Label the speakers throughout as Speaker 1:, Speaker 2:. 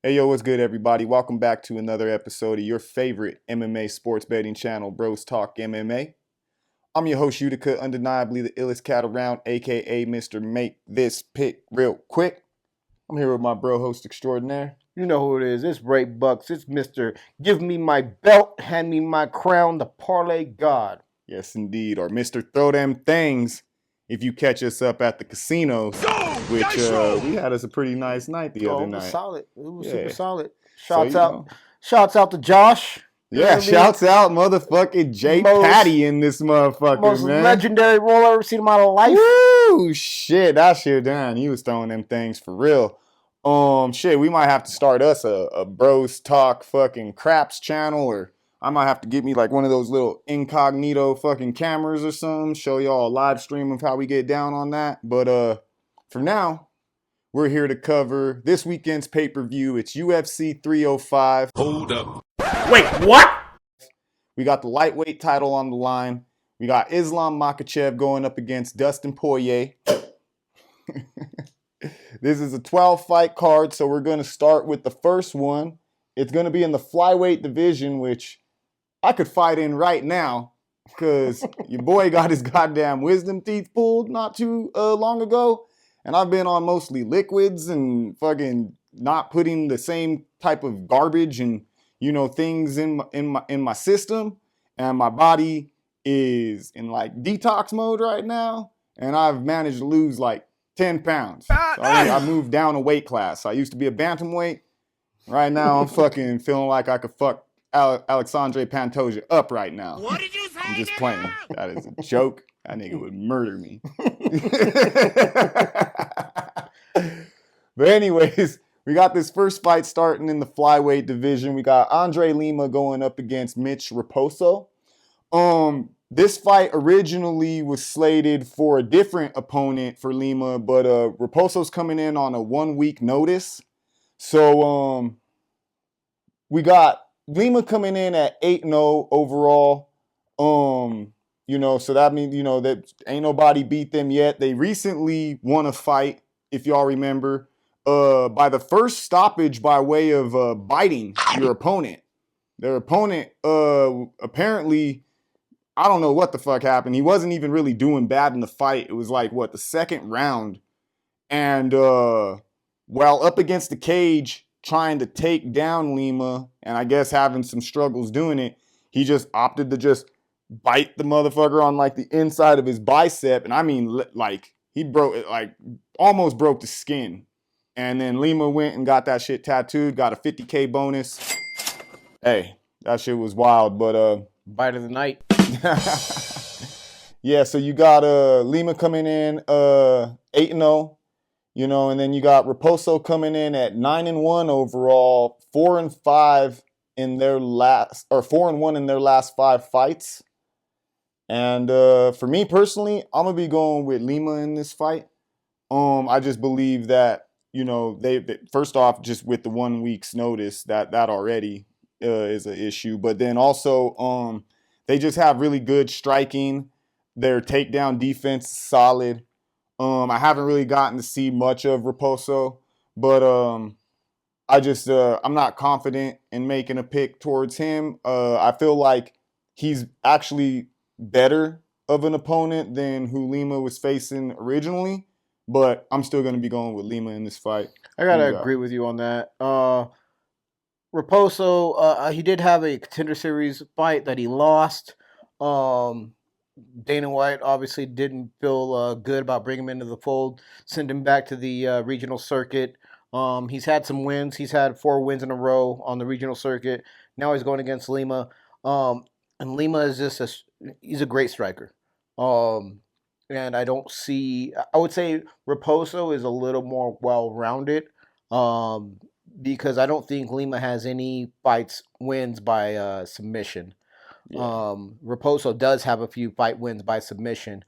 Speaker 1: Hey, yo, what's good, everybody? Welcome back to another episode of your favorite MMA sports betting channel, Bros Talk MMA. I'm your host, Utica, undeniably the illest cat around, aka Mr. Make This Pick Real Quick. I'm here with my bro host extraordinaire.
Speaker 2: You know who it is. It's Ray Bucks. It's Mr. Give me my belt, hand me my crown, the Parlay God.
Speaker 1: Yes, indeed. Or Mr. Throw Them Things if you catch us up at the casinos, which we had us a pretty nice night the other
Speaker 2: It was
Speaker 1: night.
Speaker 2: solid. It was
Speaker 1: Yeah.
Speaker 2: super solid.
Speaker 1: So,
Speaker 2: Shouts out to Josh.
Speaker 1: Yeah, shouts out motherfucking J Patty in this motherfucker,
Speaker 2: most
Speaker 1: man.
Speaker 2: legendary roll I've ever seen in my life.
Speaker 1: Woo! Shit, that shit done. He was throwing them things for real. Shit, we might have to start us a Bros Talk fucking craps channel, or I might have to get me like one of those little incognito fucking cameras or something, show y'all a live stream of how we get down on that. But for now, we're here to cover this weekend's pay-per-view. It's UFC 305.
Speaker 3: Hold up.
Speaker 2: Wait, what?
Speaker 1: We got the lightweight title on the line. We got Islam Makhachev going up against Dustin Poirier. This is a 12-fight card, so we're going to start with the first one. It's going to be in the flyweight division, which I could fight in right now because your boy got his goddamn wisdom teeth pulled not too long ago, and I've been on mostly liquids and fucking not putting the same type of garbage and things in my system, and my body is in like detox mode right now, and I've managed to lose like 10 pounds. So I moved down a weight class. I used to be a bantamweight. Right now, I'm fucking feeling like I could fuck Alexandr Pantoja up right now.
Speaker 3: What did you say?
Speaker 1: I'm just playing. That is a joke. That nigga would murder me. But anyways, we got this first fight starting in the flyweight division. We got Andre Lima going up against Mitch Raposo. This fight originally was slated for a different opponent for Lima, but Raposo's coming in on a 1-week notice. So we got Lima coming in at 8-0 overall. So that means, that ain't nobody beat them yet. They recently won a fight, if y'all remember, by the first stoppage by way of biting your opponent. Their opponent apparently, I don't know what the fuck happened. He wasn't even really doing bad in the fight. It was like, the second round. And while up against the cage trying to take down Lima, and I guess having some struggles doing it, he just opted to just bite the motherfucker on like the inside of his bicep. And I mean, like, he broke it, like almost broke the skin. And then Lima went and got that shit tattooed, got a $50K bonus. Hey, that shit was wild, but
Speaker 2: Bite of the night.
Speaker 1: yeah, so you got Lima coming in 8-0, and then you got Raposo coming in at 9-1 overall, 4-5 in their last, or 4-1 in their last 5 fights. And for me personally, I'm gonna be going with Lima in this fight. I just believe that they first off, just with the 1 week's notice, that already is an issue. But then also, they just have really good striking. Their takedown defense is solid. I haven't really gotten to see much of Raposo, but I'm not confident in making a pick towards him. I feel like he's actually better of an opponent than who Lima was facing originally, but I'm still going to be going with Lima in this fight.
Speaker 2: I gotta agree with you on that. Raposo, he did have a Contender Series fight that he lost. Dana White obviously didn't feel good about bringing him into the fold, send him back to the regional circuit. He's had some wins. He's had 4 wins in a row on the regional circuit. Now he's going against Lima. And Lima is he's a great striker. And I would say Raposo is a little more well-rounded. Because I don't think Lima has any wins by submission. Yeah. Raposo does have a few fight wins by submission.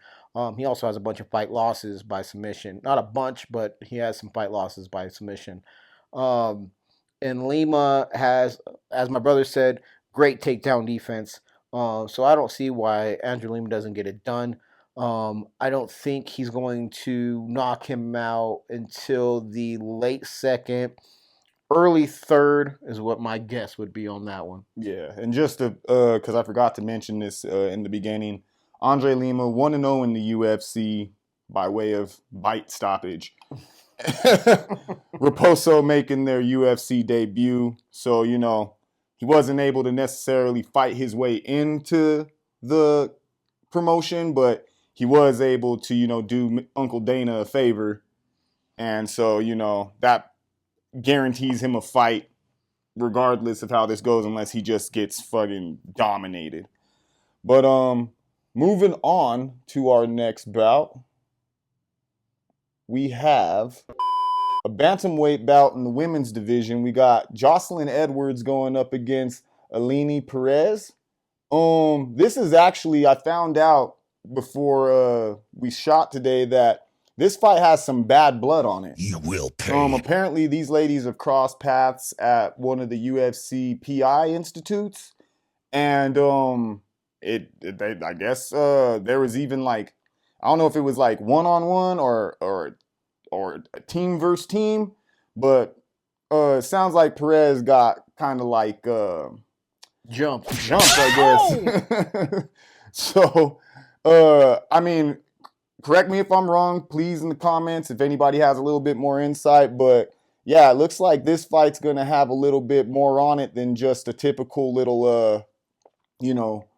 Speaker 2: He also has a bunch of fight losses by submission. Not a bunch, but he has some fight losses by submission. And Lima has, as my brother said, great takedown defense. So I don't see why Andrew Lima doesn't get it done. I don't think he's going to knock him out until the late second, Early third is what my guess would be on that one.
Speaker 1: Yeah, and just to, because I forgot to mention this in the beginning, Andre Lima 1-0 in the UFC by way of bite stoppage. Raposo making their UFC debut, so he wasn't able to necessarily fight his way into the promotion, but he was able to do Uncle Dana a favor, and so that guarantees him a fight regardless of how this goes, unless he just gets fucking dominated. But moving on to our next bout, we have a bantamweight bout in the women's division. We got Joselyne Edwards going up against Ailin Perez. This is actually, I found out before we shot today that this fight has some bad blood on it.
Speaker 3: You will pay.
Speaker 1: Apparently, these ladies have crossed paths at one of the UFC PI institutes, and I guess there was even I don't know if it was one-on-one or a team versus team, but it sounds like Perez got kind of
Speaker 2: jumped,
Speaker 1: I guess. So, I mean, correct me if I'm wrong, please, in the comments, if anybody has a little bit more insight. But yeah, it looks like this fight's going to have a little bit more on it than just a typical little,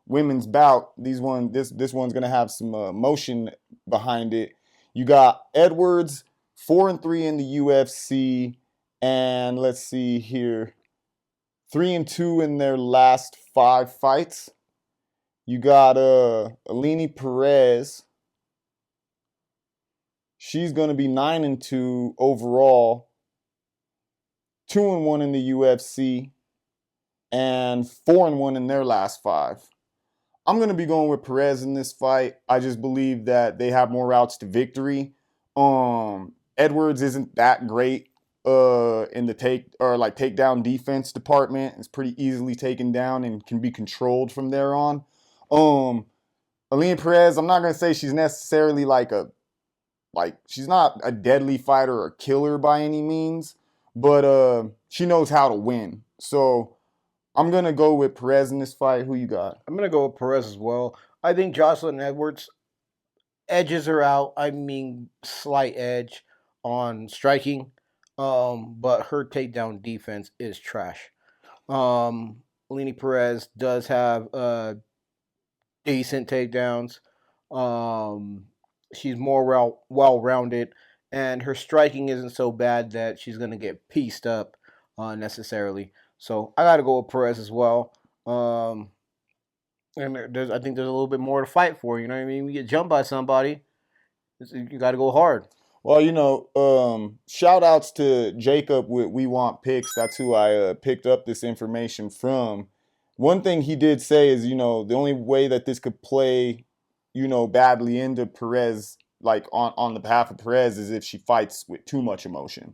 Speaker 1: women's bout. This one's going to have some motion behind it. You got Edwards, 4-3 in the UFC, and let's see here, 3-2 in their last 5 fights. You got Ailin Perez. She's going to be 9-2 overall, 2-1 in the UFC, and 4-1 in their last 5. I'm going to be going with Perez in this fight. I just believe that they have more routes to victory. Edwards isn't that great in the takedown defense department. It's pretty easily taken down and can be controlled from there on. Ailin Perez, I'm not going to say she's necessarily she's not a deadly fighter or killer by any means, but she knows how to win. So I'm going to go with Perez in this fight. Who you got?
Speaker 2: I'm going to go with Perez as well. I think Joselyne Edwards edges her out. I mean, slight edge on striking, but her takedown defense is trash. Ailin Perez does have decent takedowns. She's more well-rounded, and her striking isn't so bad that she's going to get pieced up necessarily. So I got to go with Perez as well. And I think there's a little bit more to fight for. You know what I mean? We get jumped by somebody, you got to go hard.
Speaker 1: Well, shout outs to Jacob with We Want Picks. That's who I picked up this information from. One thing he did say is, the only way that this could play badly into Perez, on the behalf of Perez, is if she fights with too much emotion.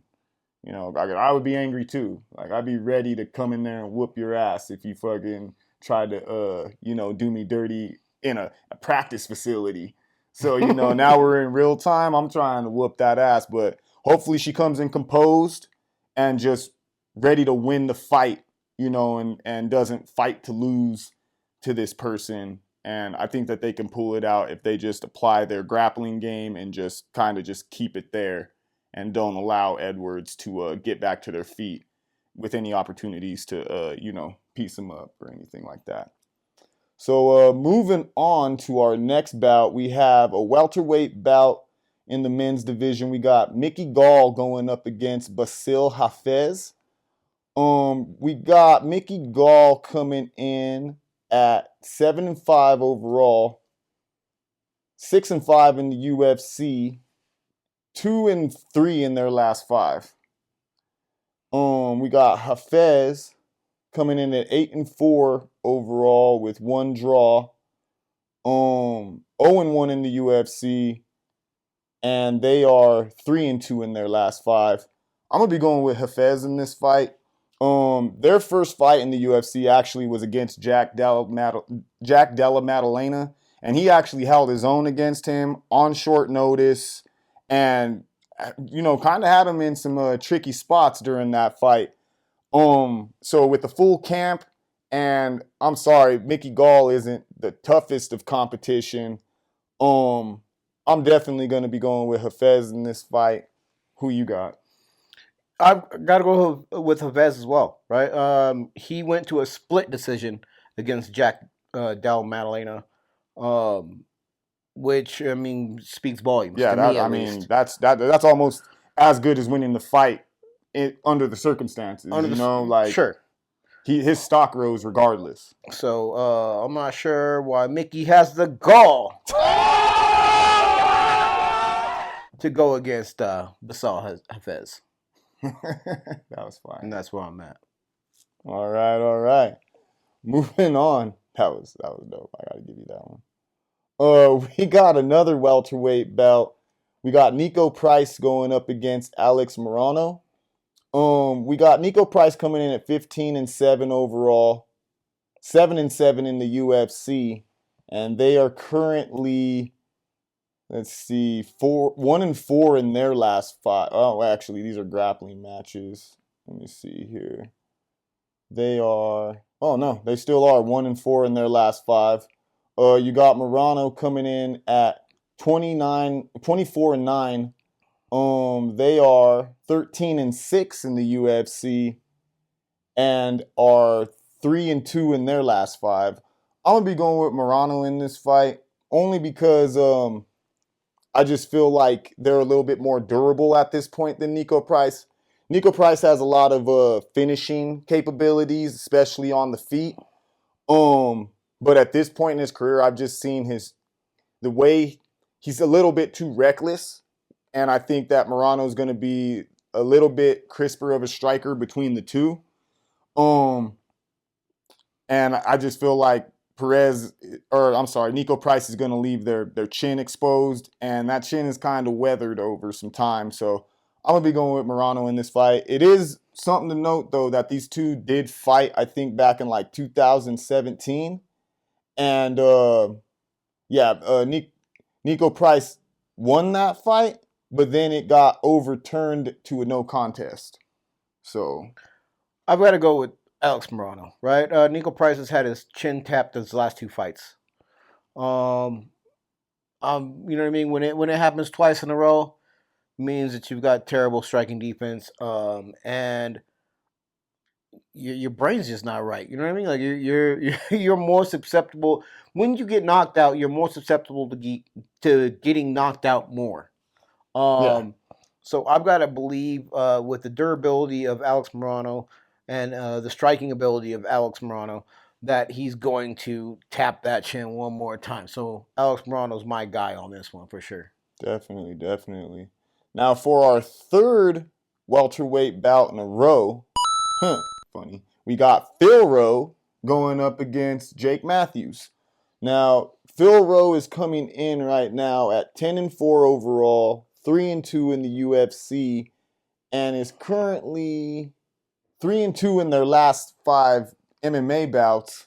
Speaker 1: I would be angry too. I'd be ready to come in there and whoop your ass if you fucking tried to, do me dirty in a practice facility. So, now we're in real time. I'm trying to whoop that ass, but hopefully she comes in composed and just ready to win the fight, and doesn't fight to lose to this person. And I think that they can pull it out if they just apply their grappling game and just kind of just keep it there and don't allow Edwards to get back to their feet with any opportunities to, piece them up or anything like that. So moving on to our next bout, we have a welterweight bout in the men's division. We got Gall going up against Bassil Hafez. We got Gall coming in at 7-5 overall, 6-5 in the UFC, 2-3 in their last 5. We got Hafez coming in at 8-4 overall with 1 draw, 0-1 in the UFC, and they are 3-2 in their last 5. I'm gonna be going with Hafez in this fight. Their first fight in the UFC actually was against Jack Della Maddalena, and he actually held his own against him on short notice, and kind of had him in some tricky spots during that fight. So with the full camp, and I'm sorry, Mickey Gall isn't the toughest of competition. I'm definitely gonna be going with Hafez in this fight. Who you got?
Speaker 2: I've got to go with Hafez as well, right? He went to a split decision against Jack Del Madalena, um, which I mean speaks volumes
Speaker 1: Yeah,
Speaker 2: to me
Speaker 1: I
Speaker 2: at
Speaker 1: mean
Speaker 2: least.
Speaker 1: that's almost as good as winning the fight under the circumstances.
Speaker 2: Under
Speaker 1: You
Speaker 2: the
Speaker 1: know, like
Speaker 2: sure.
Speaker 1: his stock rose regardless.
Speaker 2: So I'm not sure why Mickey has the gall to go against Bassil Hafez.
Speaker 1: That was fine.
Speaker 2: And that's where I'm at.
Speaker 1: All right. Moving on. That was dope. I gotta give you that one. We got another welterweight belt. We got Niko Price going up against Alex Morono. We got Niko Price coming in at 15-7 overall, 7-7 in the UFC, and they are currently, let's see, 1-4 in their last 5. Oh, actually, these are grappling matches. Let me see here. They still are 1-4 in their last 5. You got Morono coming in at 24-9. They are 13-6 in the UFC and are 3-2 in their last 5. I'm gonna be going with Morono in this fight only because I just feel like they're a little bit more durable at this point than Niko Price. Niko Price has a lot of finishing capabilities, especially on the feet. But at this point in his career, I've just seen the way he's a little bit too reckless, and I think that Morono is going to be a little bit crisper of a striker between the two. And I just feel like Niko Price is going to leave their chin exposed, and that chin is kind of weathered over some time. So I'm going to be going with Morono in this fight. It is something to note, though, that these two did fight, I think, back in like 2017. And Niko Price won that fight, but then it got overturned to a no contest. So
Speaker 2: I've got to go with Alex Morono, right? Niko Price has had his chin tapped his last 2 fights. You know what I mean? When it happens twice in a row, it means that you've got terrible striking defense, and your brain's just not right. You know what I mean? Like you're more susceptible when you get knocked out. You're more susceptible to getting knocked out more.
Speaker 1: yeah,
Speaker 2: So I've got to believe with the durability of Alex Morono and the striking ability of Alex Morono that he's going to tap that chin one more time. So Alex Morono's my guy on this one for sure.
Speaker 1: definitely. Now for our third welterweight bout in a row, funny, we got Phil Rowe going up against Jake Matthews. Now Phil Rowe is coming in right now at 10-4 overall, 3-2 in the UFC, and is currently 3-2 in their last 5 MMA bouts.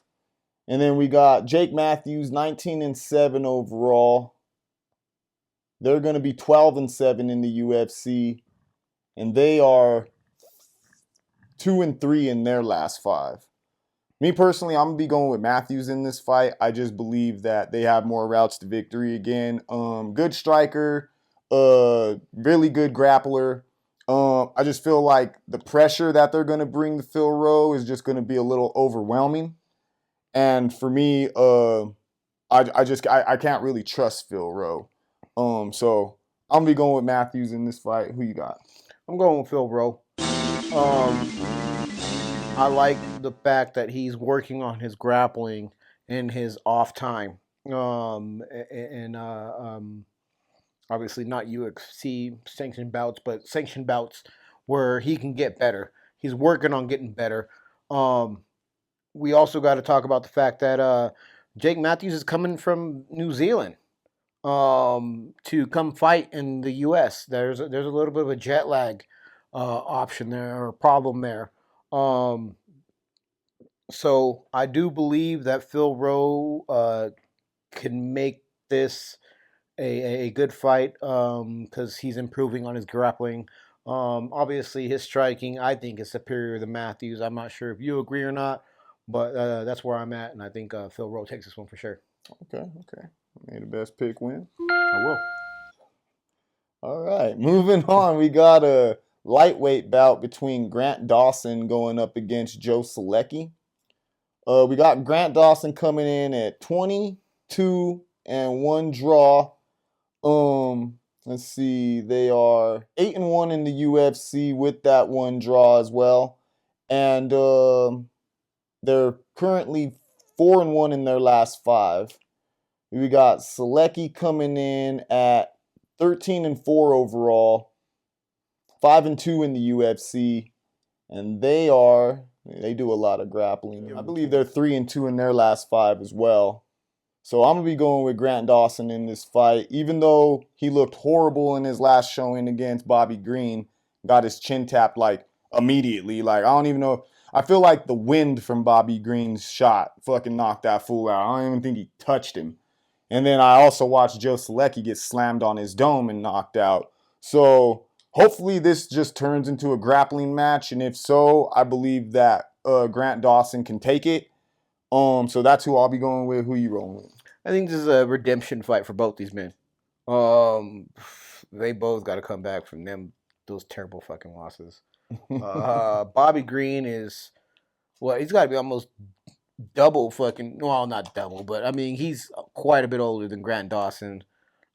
Speaker 1: And then we got Jake Matthews, 19-7 overall. They're going to be 12-7 in the UFC, and they are 2-3 in their last 5. Me personally, I'm gonna be going with Matthews in this fight. I just believe that they have more routes to victory again. Good striker, really good grappler. I just feel like the pressure that they're gonna bring to Phil Rowe is just gonna be a little overwhelming. And for me, I can't really trust Phil Rowe. So I'm gonna be going with Matthews in this fight. Who you got?
Speaker 2: I'm going with Phil Rowe. I like the fact that he's working on his grappling in his off time. And obviously not UFC sanctioned bouts, but sanctioned bouts where he can get better. He's working on getting better. We also got to talk about the fact that Jake Matthews is coming from New Zealand to come fight in the U.S. There's a little bit of a jet lag option there or problem there. So I do believe that Phil Rowe can make this a good fight because he's improving on his grappling. Obviously, his striking, I think, is superior to Matthews. I'm not sure if you agree or not, but that's where I'm at, and I think Phil Rowe takes this one for sure.
Speaker 1: Okay. May the best pick win.
Speaker 2: I will.
Speaker 1: All right, moving on. We got a lightweight bout between Grant Dawson going up against Joselyne. We got Grant Dawson coming in at 22 and 1 draw. Let's see, they are 8-1 in the UFC with that 1 draw as well, and they're currently 4-1 in their last 5. We got Sloecki coming in at 13 and 4 overall, 5-2 in the UFC, and they do a lot of grappling. I believe they're 3-2 in their last 5 as well. So I'm gonna be going with Grant Dawson in this fight, even though he looked horrible in his last showing against Bobby Green, got his chin tapped like immediately. Like I don't even know. I feel like the wind from Bobby Green's shot fucking knocked that fool out. I don't even think he touched him. And then I also watched Joselyne get slammed on his dome and knocked out. So hopefully this just turns into a grappling match. And if so, I believe that Grant Dawson can take it. So that's who I'll be going with. Who you rolling with?
Speaker 2: I think this is a redemption fight for both these men. They both got to come back from those terrible fucking losses. Bobby Green is, well, he's got to be almost double fucking, well, not double, but I mean, he's quite a bit older than Grant Dawson.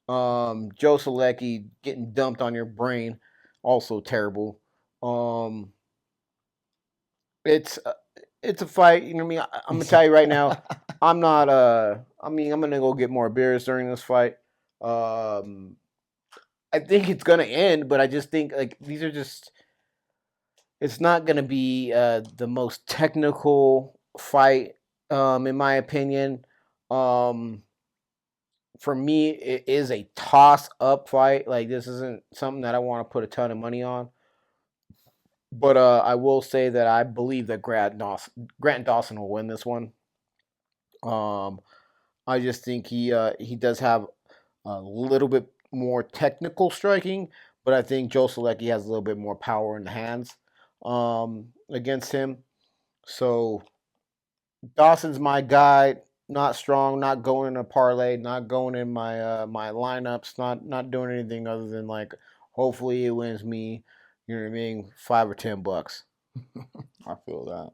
Speaker 2: Joselyne getting dumped on your brain, also terrible. It's a fight, you know what I mean? I'm gonna tell you right now, I'm not. I'm gonna go get more beers during this fight. I think it's gonna end, but I just think like these are just. It's not gonna be the most technical fight, in my opinion. For me, it is a toss-up fight. Like this isn't something that I want to put a ton of money on. But I will say that I believe that Grant Dawson will win this one. I just think he does have a little bit more technical striking, but I think Joselyne has a little bit more power in the hands against him. So Dawson's my guy. Not strong. Not going in a parlay. Not going in my my lineups. Not doing anything other than like hopefully it wins me. You know what I mean? $5 or $10.
Speaker 1: I feel that.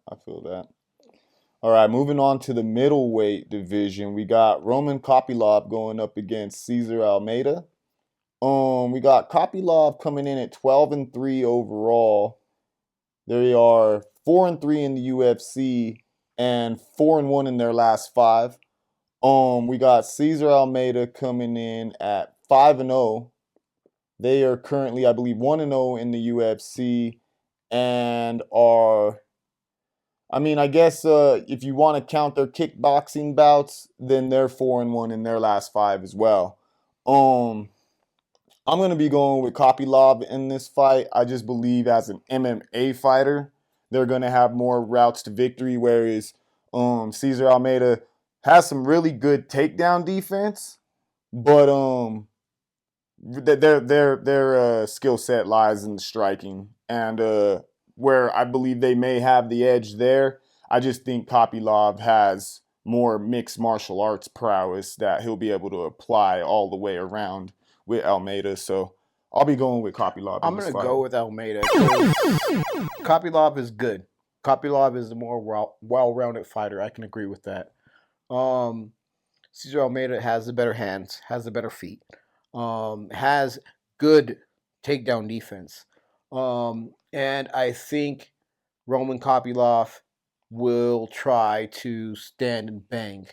Speaker 1: All right, moving on to the middleweight division. We got Roman Kopylov going up against Cesar Almeida. We got Kopylov coming in at 12-3 overall. They are 4-3 in the UFC and 4-1 in their last 5. We got Cesar Almeida coming in at 5-0. They are currently, I believe, 1-0 in the UFC and are, I mean, I guess if you want to count their kickboxing bouts, then they're 4-1 in their last 5 as well. I'm going to be going with Kopylov in this fight. I just believe as an MMA fighter, they're going to have more routes to victory, whereas Cesar Almeida has some really good takedown defense, but their skill set lies in the striking, and where I believe they may have the edge there, I just think Kopylov has more mixed martial arts prowess that he'll be able to apply all the way around with Almeida. So I'll be going with Kopylov.
Speaker 2: I'm going to go with Almeida. Kopylov is good. Kopylov is the more well-rounded fighter. I can agree with that. Cesar Almeida has the better hands, has the better feet, has good takedown defense. And I think Roman Kopylov will try to stand and bang.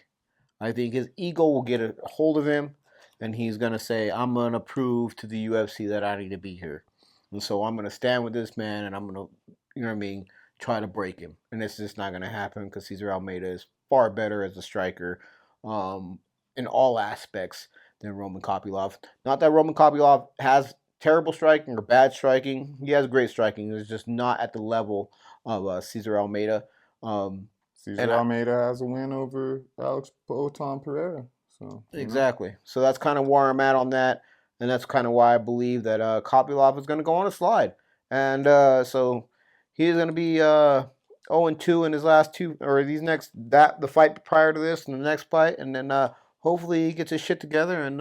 Speaker 2: I think his ego will get a hold of him, and he's going to say, I'm going to prove to the UFC that I need to be here. And so I'm going to stand with this man, and I'm going to, you know what I mean, try to break him. And it's just not going to happen because Cesar Almeida is far better as a striker in all aspects than Roman Kopylov. Not that Roman Kopylov has terrible striking or bad striking. He has great striking. It's just not at the level of Cesar Almeida.
Speaker 1: Cesar Almeida has a win over Alex Poatan Pereira. So
Speaker 2: exactly. So that's kind of where I'm at on that. And that's kind of why I believe that Kopylov is going to go on a slide. And so he's going to be 0-2 in his last two, or the fight prior to this and the next fight. And then hopefully he gets his shit together and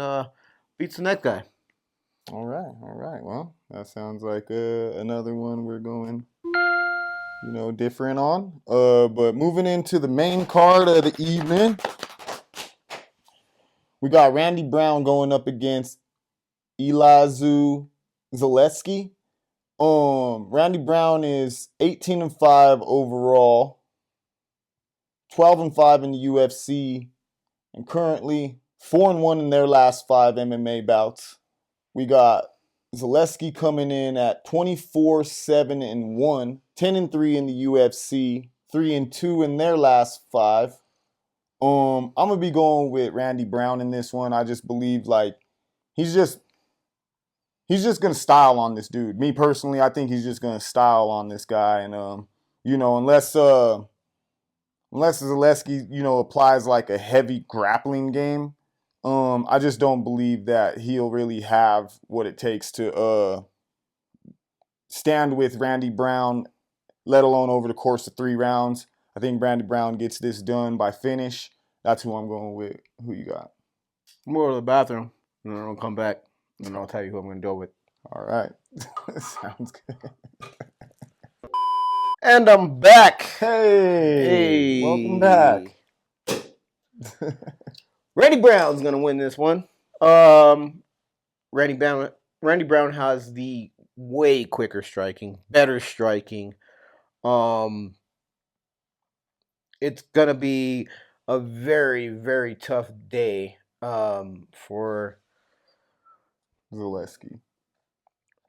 Speaker 2: beats the next guy.
Speaker 1: All right. Well, that sounds like another one we're going, different on. But moving into the main card of the evening, we got Randy Brown going up against Elizeu Zaleski. Randy Brown is 18-5 overall, 12-5 in the UFC, and currently 4-1 in their last 5 MMA bouts. We got Zaleski coming in at 24-7-1, 10-3 in the UFC, 3-2 in their last 5. I'm gonna be going with Randy Brown in this one. I just believe he's just gonna style on this dude. Me personally, I think he's just gonna style on this guy, and unless Zaleski applies like a heavy grappling game, I just don't believe that he'll really have what it takes to stand with Randy Brown, let alone over the course of 3 rounds. I think Randy Brown gets this done by finish. That's who I'm going with. Who you got?
Speaker 2: I'm going to the bathroom, and then I'll come back, and I'll tell you who I'm going to go with.
Speaker 1: All right. Sounds good.
Speaker 2: And I'm back.
Speaker 1: Hey. Welcome back.
Speaker 2: Randy Brown's going to win this one. Randy Brown has the way quicker striking, better striking. It's going to be a very, very tough day for
Speaker 1: Zaleski.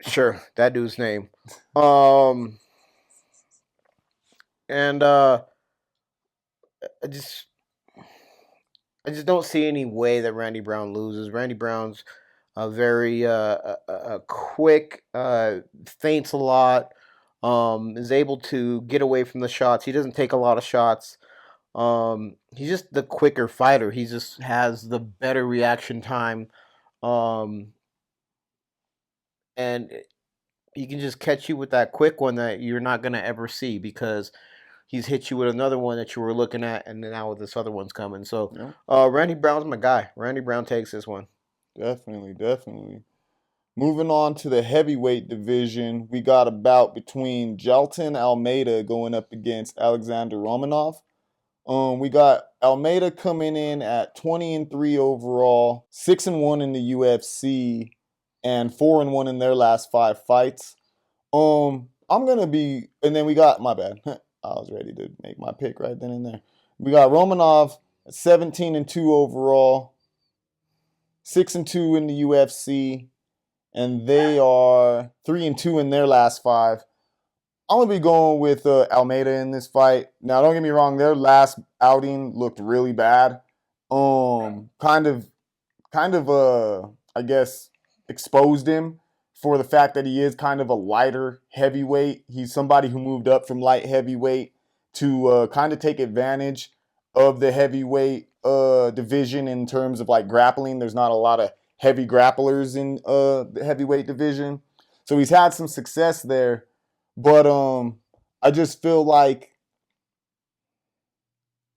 Speaker 2: Sure, that dude's name. And I just don't see any way that Randy Brown loses. Randy Brown's a very quick, feints a lot, is able to get away from the shots. He doesn't take a lot of shots. He's just the quicker fighter. He just has the better reaction time. And he can just catch you with that quick one that you're not going to ever see because he's hit you with another one that you were looking at, and then now this other one's coming. So, Randy Brown's my guy. Randy Brown takes this one.
Speaker 1: Definitely. Moving on to the heavyweight division, we got a bout between Jailton Almeida going up against Alexandr Romonov. We got Almeida coming in at 20-3 overall, 6-1 in the UFC, and 4-1 in their last 5 fights. I'm gonna be, and then we got, my bad, I was ready to make my pick right then and there. We got Romonov at 17-2 overall, 6-2 in the UFC, and they are 3-2 in their last 5. I'm gonna be going with Almeida in this fight. Now, don't get me wrong; their last outing looked really bad. Kind of, I guess, exposed him for the fact that he is kind of a lighter heavyweight. He's somebody who moved up from light heavyweight to kind of take advantage of the heavyweight division in terms of like grappling. There's not a lot of heavy grapplers in the heavyweight division, so he's had some success there. But I just feel like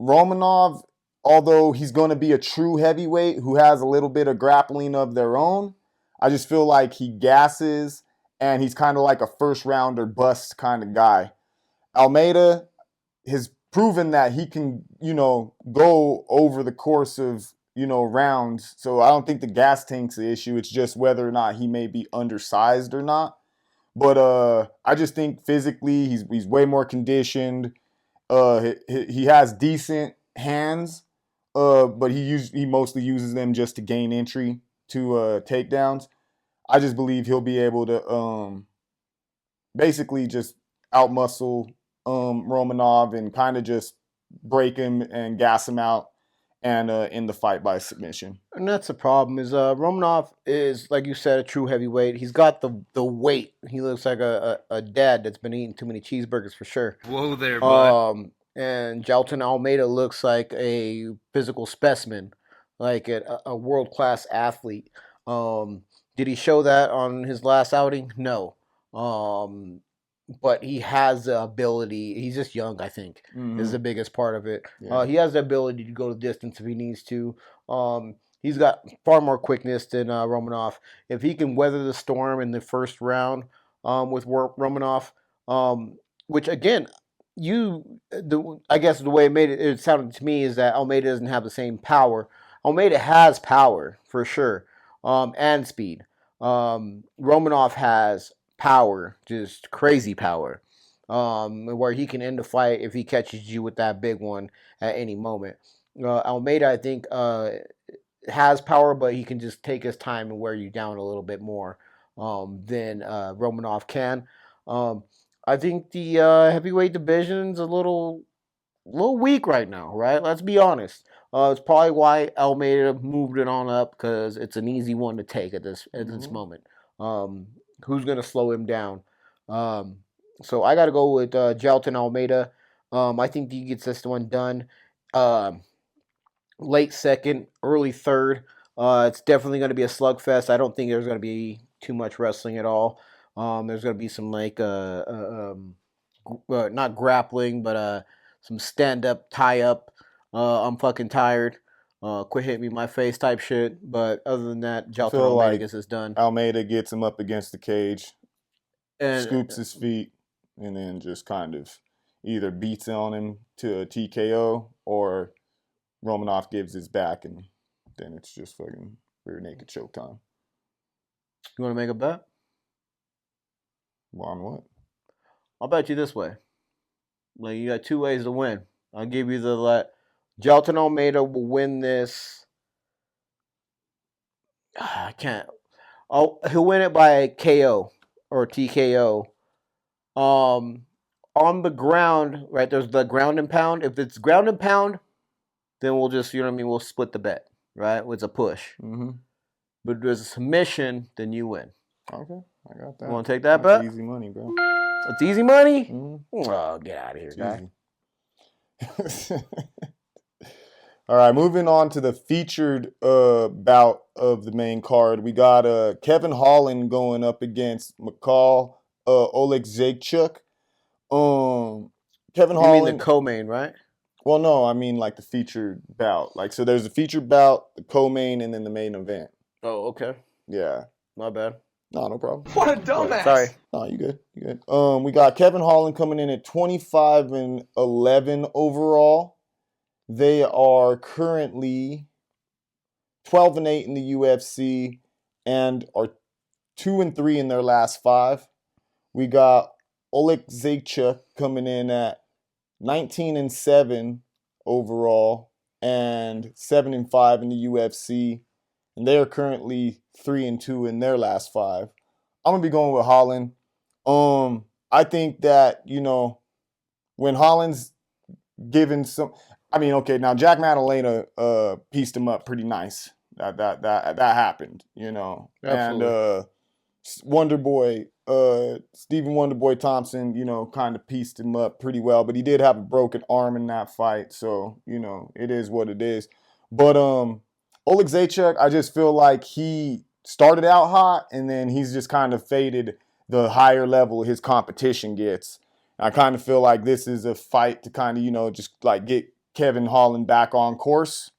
Speaker 1: Romonov, although he's going to be a true heavyweight who has a little bit of grappling of their own, I just feel like he gasses and he's kind of like a first rounder bust kind of guy. Almeida has proven that he can, go over the course of, rounds. So I don't think the gas tank's the issue. It's just whether or not he may be undersized or not. But I just think physically he's way more conditioned. He has decent hands, but he mostly uses them just to gain entry to takedowns. I just believe he'll be able to basically just outmuscle Romonov and kind of just break him and gas him out and end the fight by submission.
Speaker 2: And that's the problem is Romonov is, like you said, a true heavyweight. He's got the weight. He looks like a dad that's been eating too many cheeseburgers for sure.
Speaker 3: Whoa there, bud.
Speaker 2: And Jailton Almeida looks like a physical specimen, like a world-class athlete. Did he show that on his last outing? No. But he has the ability. He's just young, I think, is the biggest part of it.
Speaker 1: Yeah.
Speaker 2: He has the ability to go the distance if he needs to. He's got far more quickness than Romanov. If he can weather the storm in the first round with Romanov, which again, I guess the way it sounded to me is that Almeida doesn't have the same power. Almeida has power for sure, and speed. Romanov has power, just crazy power, where he can end the fight if he catches you with that big one at any moment. Almeida, I think, has power, but he can just take his time and wear you down a little bit more than Romanov can. I think the heavyweight division's a little weak right now, right? Let's be honest. It's probably why Almeida moved it on up because it's an easy one to take at this moment. Who's gonna slow him down? So I got to go with Jailton Almeida. I think he gets this one done. Late second, early third. It's definitely going to be a slugfest. I don't think there's going to be too much wrestling at all. There's going to be some not grappling, but some stand-up, tie-up. I'm fucking tired. Quit hitting me in my face type shit. But other than that, Jailton Almeida gets this done.
Speaker 1: Almeida gets him up against the cage,
Speaker 2: and
Speaker 1: scoops his feet, and then just kind of either beats on him to a TKO or Romanov gives his back, and then it's just fucking rear naked choke time.
Speaker 2: You want to make a bet?
Speaker 1: On what?
Speaker 2: I'll bet you this way. Like, you got two ways to win. I'll give you the Jailton Almeida will win this. I can't. He'll win it by KO or TKO. On the ground, right? There's the ground and pound. If it's ground and pound, then we'll just, we'll split the bet, right? It's a push.
Speaker 1: Mm-hmm.
Speaker 2: But if there's a submission, then you win.
Speaker 1: Okay, I got that.
Speaker 2: You want to take that bet?
Speaker 1: Easy money, bro.
Speaker 2: It's easy money?
Speaker 1: Mm-hmm.
Speaker 2: Oh, get out of here, guy.
Speaker 1: All right, moving on to the featured bout of the main card. We got Kevin Holland going up against Michal Oleksiejczuk. Kevin Holland.
Speaker 2: You mean the co-main, right?
Speaker 1: Well, no, I mean like the featured bout. So there's a featured bout, the co-main, and then the main event.
Speaker 2: Oh, okay.
Speaker 1: Yeah.
Speaker 2: My bad.
Speaker 1: No problem.
Speaker 2: What a dumbass. Sorry.
Speaker 1: No, you good. You good. We got Kevin Holland coming in at 25-11 overall. They are currently 12-8 in the UFC and are 2-3 in their last 5. We got Oleksiejczuk coming in at 19-7 overall and 7-5 in the UFC, and they are currently 3-2 in their last 5. I'm gonna be going with Holland. I think that when Holland's given some, now Jack Maddalena pieced him up pretty nice. That happened,
Speaker 2: Absolutely.
Speaker 1: And Wonderboy. Stephen Wonderboy Thompson, kind of pieced him up pretty well, but he did have a broken arm in that fight, so, it is what it is. But Oleksiejczuk, I just feel like he started out hot, and then he's just kind of faded the higher level his competition gets. I kind of feel like this is a fight to kind of, just like get Kevin Holland back on course.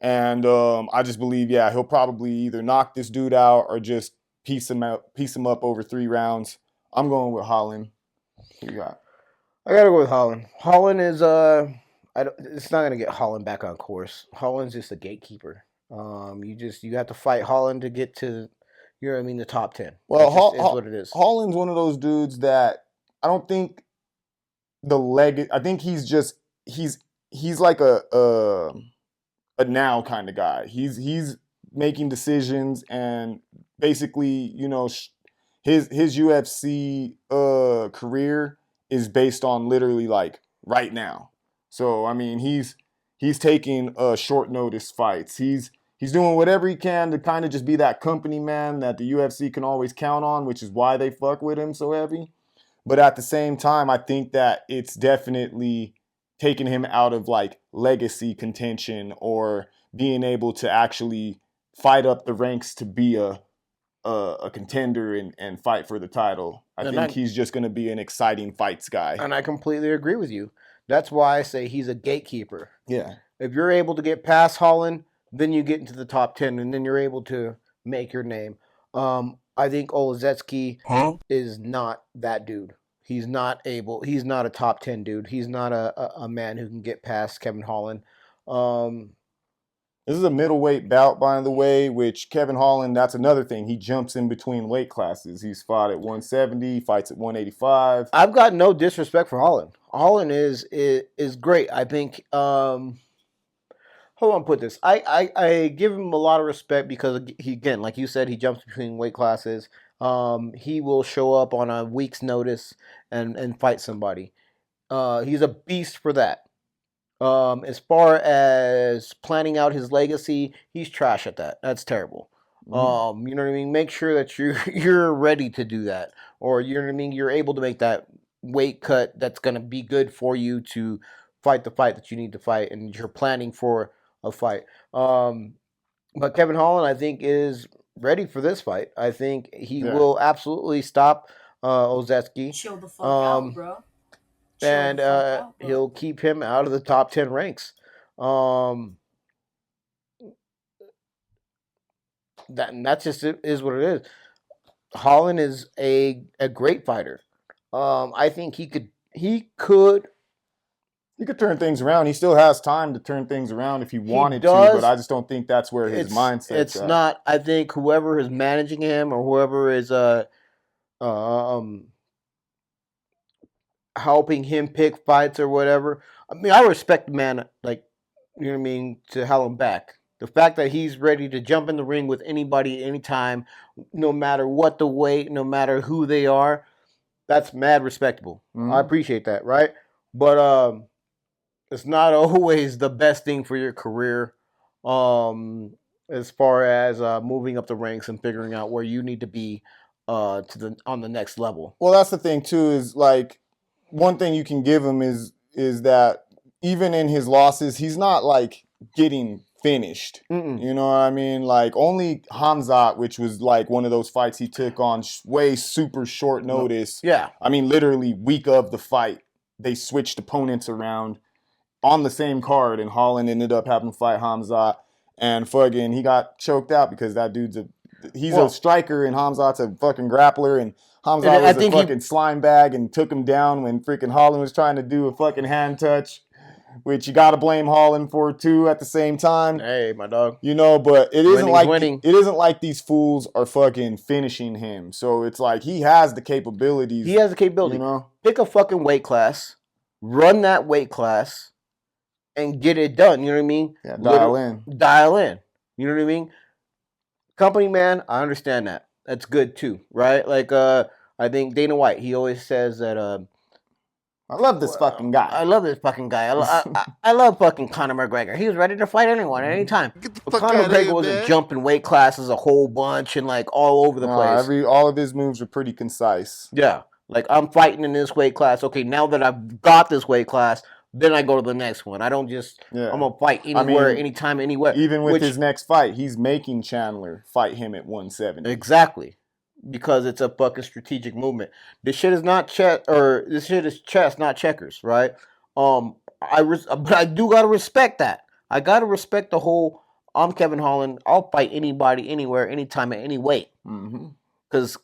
Speaker 1: And I just believe, he'll probably either knock this dude out or just piece him up over 3 rounds. I'm going with Holland. Who you got?
Speaker 2: I gotta go with Holland. Holland is it's not gonna get Holland back on course. Holland's just a gatekeeper. You have to fight Holland to get to the top 10.
Speaker 1: Well,
Speaker 2: is what it is.
Speaker 1: Holland's one of those dudes that I don't think I think he's like a now kind of guy. He's making decisions, and basically, his UFC career is based on literally like right now. So he's taking short notice fights. He's doing whatever he can to kind of just be that company man that the UFC can always count on, which is why they fuck with him so heavy. But at the same time, I think that it's definitely taking him out of like legacy contention or being able to actually fight up the ranks to be a a contender and fight for the title. I think he's just going to be an exciting fights guy.
Speaker 2: And I completely agree with you. That's why I say he's a gatekeeper.
Speaker 1: Yeah.
Speaker 2: If you're able to get past Holland, then you get into the top 10, and then you're able to make your name. I think Oleksiejczuk is not that dude. He's not a top 10 dude. He's not a man who can get past Kevin Holland.
Speaker 1: This is a middleweight bout, by the way, which Kevin Holland, that's another thing. He jumps in between weight classes. He's fought at 170, fights at 185.
Speaker 2: I've got no disrespect for Holland. Holland is great. I think, hold on, put this. I give him a lot of respect because, he, again, like you said, he jumps between weight classes. He will show up on a week's notice and fight somebody. He's a beast for that. As far as planning out his legacy, he's trash at that. That's terrible.
Speaker 1: Mm-hmm.
Speaker 2: You know what I mean? Make sure that you're ready to do that, or you know what I mean. You're able to make that weight cut that's going to be good for you to fight the fight that you need to fight, and you're planning for a fight. But Kevin Holland, I think, is ready for this fight. I think he will absolutely stop Oleksiejczuk.
Speaker 3: Chill the fuck out, bro.
Speaker 2: And he'll keep him out of the top 10 ranks. That's just is what it is. Holland is a great fighter. I think he could
Speaker 1: turn things around. He still has time to turn things around if he wanted to, but I just don't think that's where his mindset's at.
Speaker 2: Not. I think whoever is managing him or whoever is helping him pick fights or whatever. I mean, I respect the man, like, you know what I mean, to hell and back. The fact that he's ready to jump in the ring with anybody, anytime, no matter what the weight, no matter who they are, that's mad respectable. Mm-hmm. I appreciate that, right? But it's not always the best thing for your career as far as moving up the ranks and figuring out where you need to be on the next level.
Speaker 1: Well, that's the thing, too, is, like, one thing you can give him is that even in his losses, he's not like getting finished.
Speaker 2: Mm-mm.
Speaker 1: You know what I mean? Like only Khamzat, which was like one of those fights he took on way super short notice.
Speaker 2: Yeah.
Speaker 1: I mean, literally week of the fight, they switched opponents around on the same card, and Holland ended up having to fight Khamzat, and fucking he got choked out because that dude's a striker and Khamzat's a fucking grappler, and Khamzat was a fucking slime bag and took him down when freaking Holland was trying to do a fucking hand touch, which you got to blame Holland for too at the same time.
Speaker 2: Hey, my dog.
Speaker 1: You know, but it isn't like these fools are fucking finishing him. So it's like he has the capabilities.
Speaker 2: He has the capability.
Speaker 1: You know?
Speaker 2: Pick a fucking weight class, run that weight class, and get it done. You know what I mean?
Speaker 1: Yeah, dial in.
Speaker 2: You know what I mean? Company man, I understand that. That's good too, right? Like, I think Dana White, he always says that,
Speaker 1: I love this fucking guy.
Speaker 2: I love this fucking guy. I love fucking Conor McGregor. He was ready to fight anyone at any time. But Conor McGregor wasn't jumping weight classes a whole bunch and like all over the place.
Speaker 1: All of his moves are pretty concise.
Speaker 2: Yeah. Like, I'm fighting in this weight class. Okay, now that I've got this weight class, then I go to the next one. I don't just, I'm going to fight anywhere, anytime, anywhere.
Speaker 1: Even with his next fight, he's making Chandler fight him at 170.
Speaker 2: Exactly. Because it's a fucking strategic movement. This shit is not this shit is chess, not checkers, right? But I do gotta respect that. I gotta respect the whole. I'm Kevin Holland. I'll fight anybody, anywhere, anytime, at any weight. Because,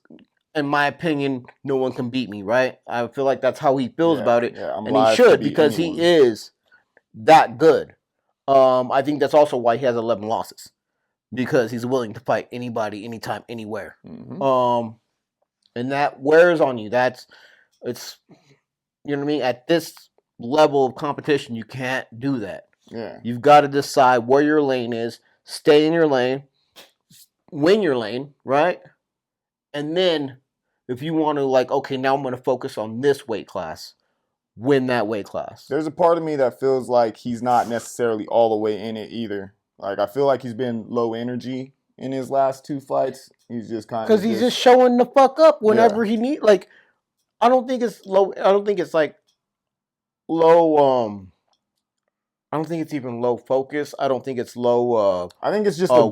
Speaker 2: in my opinion, no one can beat me, right? I feel like that's how he feels about it, and he should because he is that good. I think that's also why he has 11 losses. Because he's willing to fight anybody, anytime, anywhere. And that wears on you. It's you know what I mean? At this level of competition, you can't do that.
Speaker 1: Yeah.
Speaker 2: You've got to decide where your lane is, stay in your lane, win your lane, right? And then if you want to, like, okay, now I'm going to focus on this weight class, win that weight class.
Speaker 1: There's a part of me that feels like he's not necessarily all the way in it either. Like, I feel like he's been low energy in his last two fights. He's just kind of...
Speaker 2: Because he's just showing the fuck up whenever he needs... Like, I don't think it's low... I don't think it's, like, low... I don't think it's even low focus. I don't think it's low...
Speaker 1: I think it's just a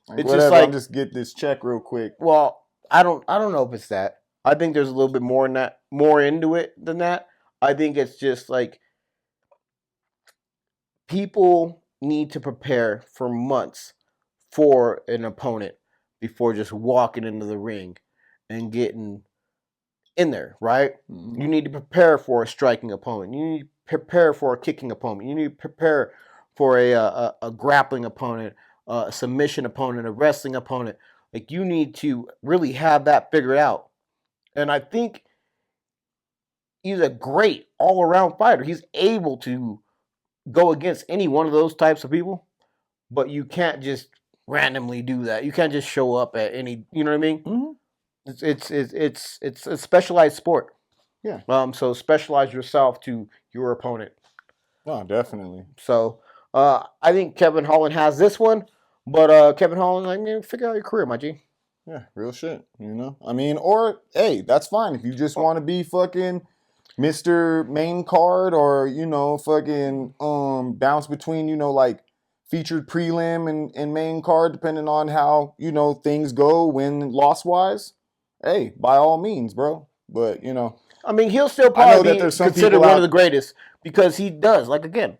Speaker 1: Like,
Speaker 2: It's
Speaker 1: whatever,
Speaker 2: just like,
Speaker 1: I'm just get this check real quick.
Speaker 2: well, I don't know if it's that. I think there's a little bit more in that, more into it than that. I think it's just like people need to prepare for months for an opponent before just walking into the ring and getting in there, right?
Speaker 1: Mhm.
Speaker 2: You need to prepare for a striking opponent. You need to prepare for a kicking opponent. You need to prepare for a grappling opponent, a submission opponent, a wrestling opponent. Like, you need to really have that figured out. And I think he's a great all-around fighter. He's able to go against any one of those types of people, but you can't just randomly do that. You can't just show up at any. You know what I mean?
Speaker 1: Mhm.
Speaker 2: It's a specialized sport.
Speaker 1: Yeah.
Speaker 2: So specialize yourself to your opponent.
Speaker 1: Oh, definitely.
Speaker 2: So I think Kevin Holland has this one, but Kevin Holland, like, man, figure out your career, my G.
Speaker 1: Yeah, real shit. You know, I mean, or hey, that's fine if you just want to be fucking Mr. Main Card, or fucking bounce between like featured prelim and main card, depending on how things go win loss wise. Hey, by all means, bro. But
Speaker 2: I mean, he'll still
Speaker 1: I know
Speaker 2: probably
Speaker 1: that
Speaker 2: be
Speaker 1: there's some
Speaker 2: considered
Speaker 1: people
Speaker 2: one
Speaker 1: out-
Speaker 2: of the greatest because he does. Like, again,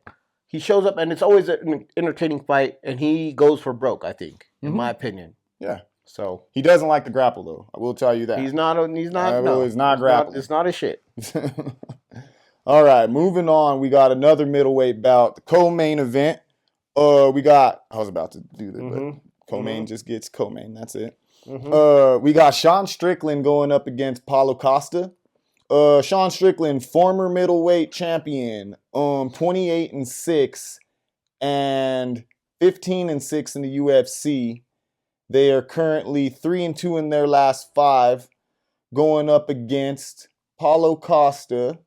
Speaker 2: he shows up and it's always an entertaining fight, and he goes for broke, I think, in my opinion.
Speaker 1: yeah,
Speaker 2: So
Speaker 1: he doesn't like to grapple though. I will tell you that
Speaker 2: he's not. No,
Speaker 1: it's not grappling.
Speaker 2: It's not his shit.
Speaker 1: All right, moving on. We got another middleweight bout, the co-main event. We got. I was about to do that, but co-main just gets co-main. That's it. We got Sean Strickland going up against Paulo Costa. Sean Strickland, former middleweight champion, 28-6 and 15-6 in the UFC. They are currently 3-2 in their last 5, going up against Paulo Costa,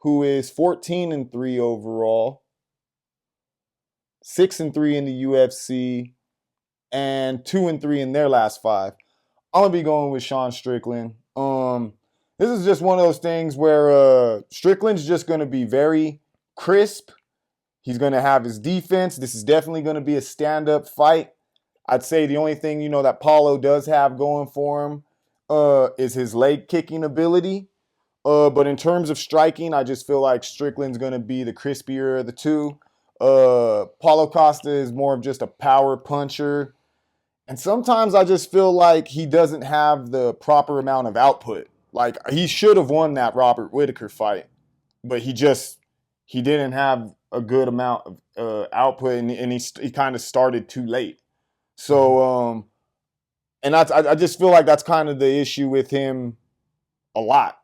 Speaker 1: who is 14-3 overall, 6-3 in the UFC, and 2-3 in their last 5. I'm gonna be going with Sean Strickland. This is just one of those things where Strickland's just gonna be very crisp. He's gonna have his defense. This is definitely gonna be a stand-up fight. I'd say the only thing that Paulo does have going for him is his leg kicking ability. But in terms of striking, I just feel like Strickland's gonna be the crispier of the two. Paulo Costa is more of just a power puncher. And sometimes I just feel like he doesn't have the proper amount of output. Like, he should have won that Robert Whittaker fight, but he didn't have a good amount of output, and he kind of started too late. So, and I just feel like that's kind of the issue with him a lot,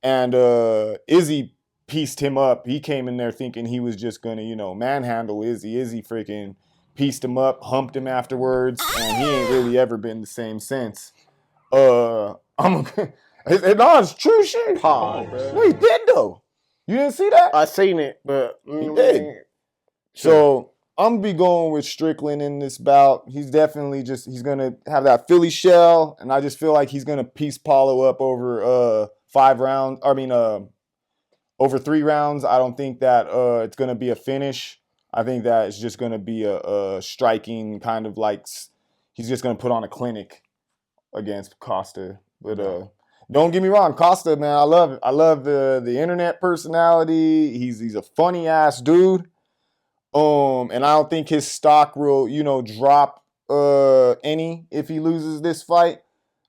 Speaker 1: And Izzy pieced him up. He came in there thinking he was just going to, manhandle Izzy. Izzy freaking pieced him up, humped him afterwards, and he ain't really ever been the same since. It's true shit. No, he did though. You didn't see that?
Speaker 2: I seen it, but
Speaker 1: He did. So I'm gonna be going with Strickland in this bout. He's definitely he's gonna have that Philly shell, and I just feel like he's gonna piece Paulo up over 5 rounds. I mean, over 3 rounds. I don't think that it's gonna be a finish. I think that it's just gonna be a striking kind of like he's just gonna put on a clinic against Costa. But don't get me wrong, Costa, man, I love it. I love the internet personality. He's a funny ass dude. And I don't think his stock will, drop any if he loses this fight.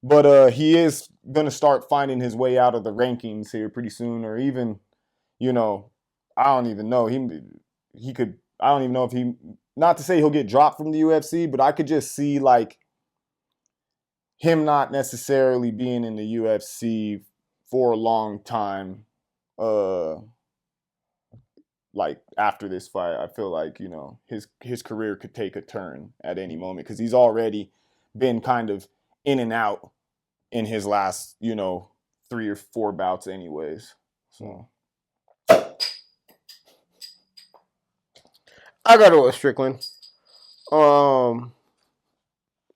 Speaker 1: But he is gonna start finding his way out of the rankings here pretty soon, or even, I don't even know. He could. I don't even know if he. Not to say he'll get dropped from the UFC, but I could just see like him not necessarily being in the UFC for a long time. Like after this fight, I feel like his career could take a turn at any moment because he's already been kind of in and out in his last 3 or 4 bouts, anyways. So
Speaker 2: I gotta go with Strickland.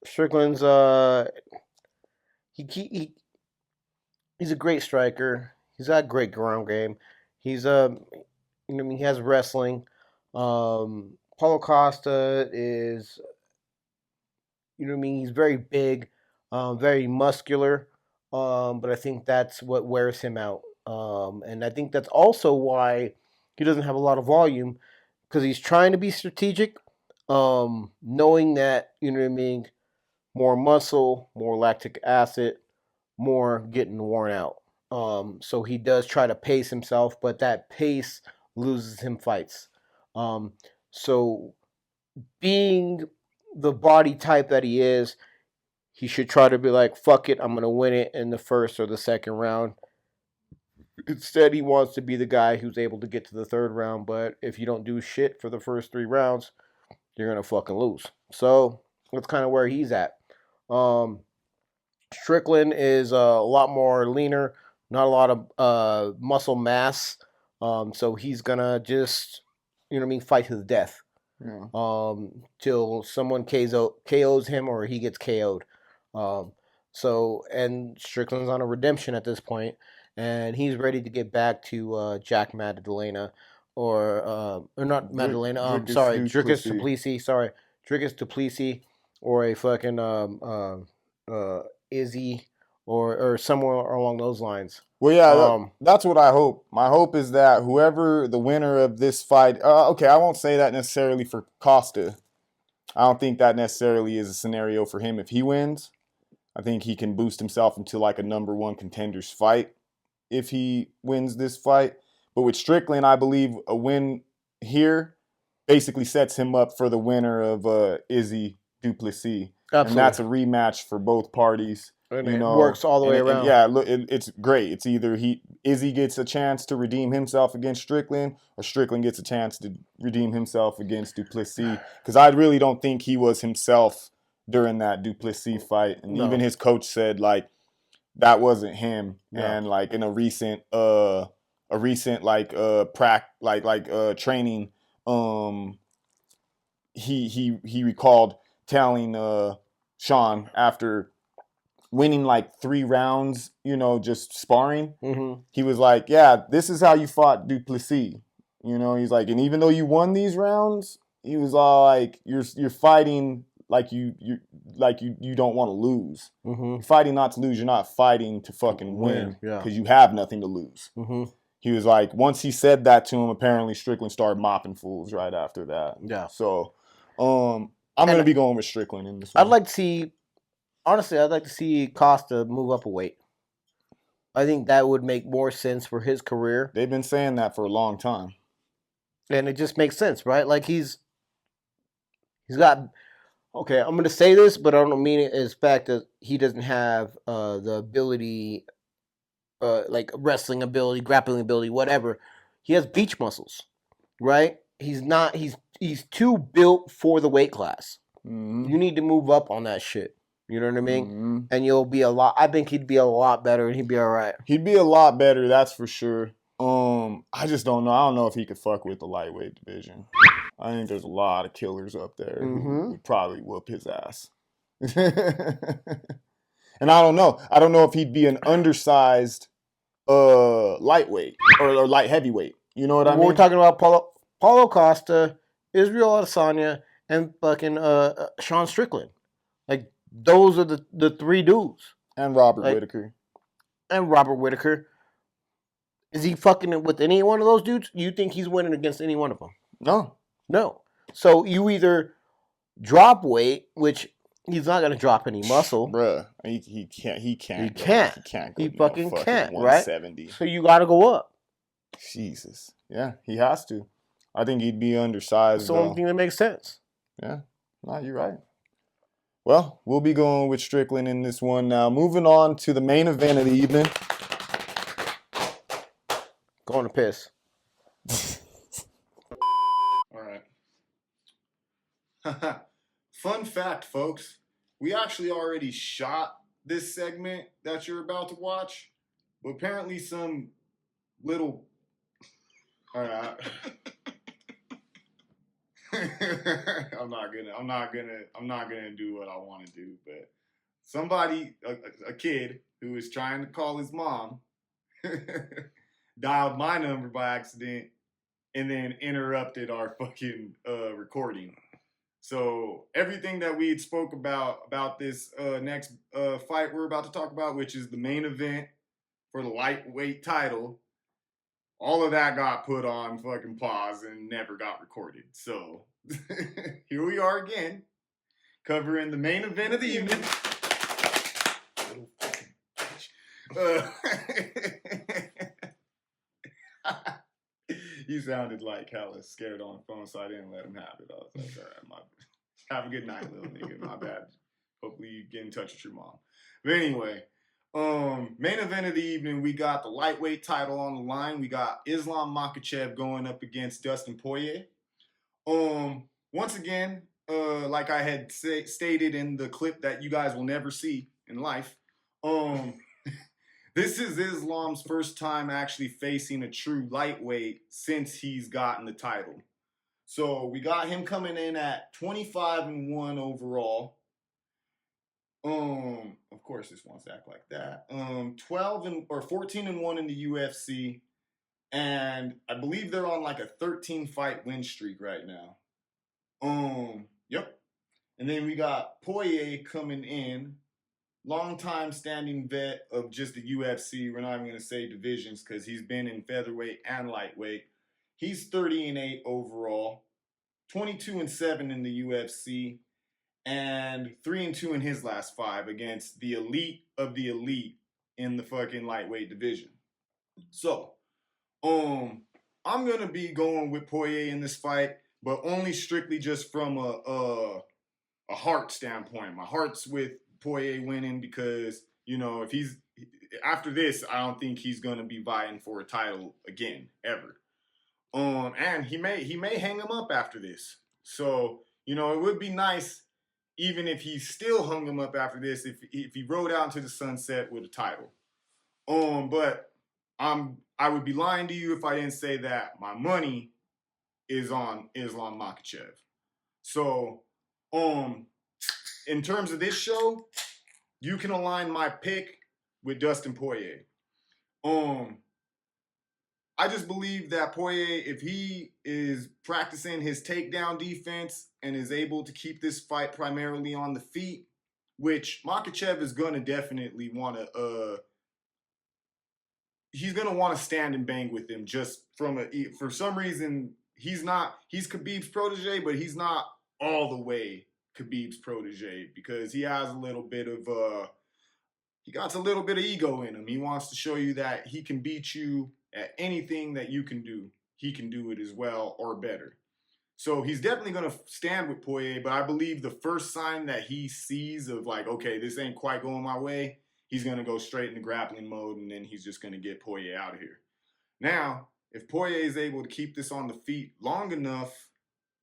Speaker 2: Strickland's he's a great striker. He's got a great ground game. He's he has wrestling. Paulo Costa is you know what I mean? He's very big, very muscular, but I think that's what wears him out. And I think that's also why he doesn't have a lot of volume because he's trying to be strategic, knowing that, you know what I mean, more muscle, more lactic acid, more getting worn out. So he does try to pace himself, but that pace loses him fights. Um, so being the body type that he is, he should try to be like, fuck it, I'm going to win it in the first or the second round. Instead, he wants to be the guy who's able to get to the third round, but if you don't do shit for the first 3 rounds, you're going to fucking lose. So that's kind of where he's at. Strickland is a lot more leaner, not a lot of muscle mass. So he's going to just, you know what I mean, fight to the death.
Speaker 1: Yeah.
Speaker 2: Till someone KOs him or he gets KO'd. And Strickland's on a redemption at this point, and he's ready to get back to Jack Maddalena or not Maddalena. Dricus Duplessis. Sorry, Dricus Duplessis or a fucking Izzy or somewhere along those lines.
Speaker 1: Well, yeah, that's what I hope. My hope is that whoever the winner of this fight, okay, I won't say that necessarily for Costa. I don't think that necessarily is a scenario for him if he wins. I think he can boost himself into like a number one contender's fight if he wins this fight. But with Strickland, I believe a win here basically sets him up for the winner of Izzy Duplessis. Absolutely. And that's a rematch for both parties.
Speaker 2: And it works all the way around.
Speaker 1: Yeah, look, it's great. It's either Izzy gets a chance to redeem himself against Strickland, or Strickland gets a chance to redeem himself against Duplessis. Because I really don't think he was himself during that Duplessis fight, and even his coach said like that wasn't him. Yeah. And like in a recent training, he recalled telling Sean after winning like 3 rounds, you know, just sparring. Mm-hmm. He was like, yeah, this is how you fought Duplessis. You know, he's like, and even though you won these rounds, he was all like, you're fighting like you don't want to lose. Mm-hmm. You're fighting not to lose. You're not fighting to fucking win because you have nothing to lose. Mm-hmm. He was like, once he said that to him, apparently Strickland started mopping fools right after that. Yeah. So, I'm going to be going with Strickland in this one.
Speaker 2: I'd like to see Costa move up a weight. I think that would make more sense for his career.
Speaker 1: They've been saying that for a long time.
Speaker 2: And it just makes sense, right? Like he's got, okay, I'm going to say this, but I don't mean it as fact that he doesn't have the ability, like wrestling ability, grappling ability, whatever. He has beach muscles, right? He's too built for the weight class. Mm-hmm. You need to move up on that shit. You know what I mean? Mm-hmm. And you'll be I think he'd be a lot better and he'd be all right.
Speaker 1: He'd be a lot better, that's for sure. I just don't know. I don't know if he could fuck with the lightweight division. I think there's a lot of killers up there who would probably whoop his ass. And I don't know. I don't know if he'd be an undersized lightweight or light heavyweight. You know what I mean?
Speaker 2: We're talking about Paulo Costa, Israel Adesanya, and fucking Sean Strickland. Like, those are the 3 dudes.
Speaker 1: And Robert Whittaker.
Speaker 2: Is he fucking with any one of those dudes? You think he's winning against any one of them? No. So you either drop weight, which he's not going to drop any muscle.
Speaker 1: Bruh, he can't. He
Speaker 2: fucking can't, right? 170. So you got to go up.
Speaker 1: Jesus. Yeah, he has to. I think he'd be undersized.
Speaker 2: That's the only thing that makes sense.
Speaker 1: Yeah. No, you're right. Well, we'll be going with Strickland in this one now. Moving on to the main event of the evening.
Speaker 2: Going to piss.
Speaker 1: All right. Fun fact, folks. We actually already shot this segment that you're about to watch, but apparently some little... All right. I'm not gonna do what I want to do, but somebody, a kid who was trying to call his mom, dialed my number by accident, and then interrupted our fucking recording. So everything that we had spoke about this next fight we're about to talk about, which is the main event for the lightweight title, all of that got put on fucking pause and never got recorded. So here we are again, covering the main event of the evening. You sounded like hella scared on the phone, so I didn't let him have it. I was like, all right, have a good night, little nigga. My bad. Hopefully you get in touch with your mom. But anyway, main event of the evening, we got the lightweight title on the line. We got Islam Makhachev going up against Dustin Poirier. Once again, like I had stated in the clip that you guys will never see in life, this is Islam's first time actually facing a true lightweight since he's gotten the title. So we got him coming in at 25-1 overall. Of course this wants to act like that. 14-1 in the UFC, and I believe they're on like a 13-fight win streak right now. Yep. And then we got Poirier coming in. Long-time standing vet of just the UFC. We're not even going to say divisions because he's been in featherweight and lightweight. He's 30-8 overall, 22-7 in the UFC, and 3-2 in his last 5 against the elite of the elite in the fucking lightweight division. So, I'm going to be going with Poirier in this fight, but only strictly just from a heart standpoint. My heart's with Poirier winning because, you know, if he's after this, I don't think he's gonna be vying for a title again ever. And he may hang him up after this. So, you know, it would be nice even if he still hung him up after this, if he rode out into the sunset with a title. But I would be lying to you if I didn't say that my money is on Islam Makhachev. So, in terms of this show, you can align my pick with Dustin Poirier. I just believe that Poirier, if he is practicing his takedown defense and is able to keep this fight primarily on the feet, which Makhachev is going to definitely want to, he's going to want to stand and bang with him just for some reason, he's Khabib's protege, but he's not all the way Khabib's protege because he has a little bit of he got a little bit of ego in him. He wants to show you that he can beat you at anything that you can do. He can do it as well or better. So he's definitely going to stand with Poirier, but I believe the first sign that he sees of like, okay, this ain't quite going my way, he's going to go straight into grappling mode, and then he's just going to get Poirier out of here. Now, if Poirier is able to keep this on the feet long enough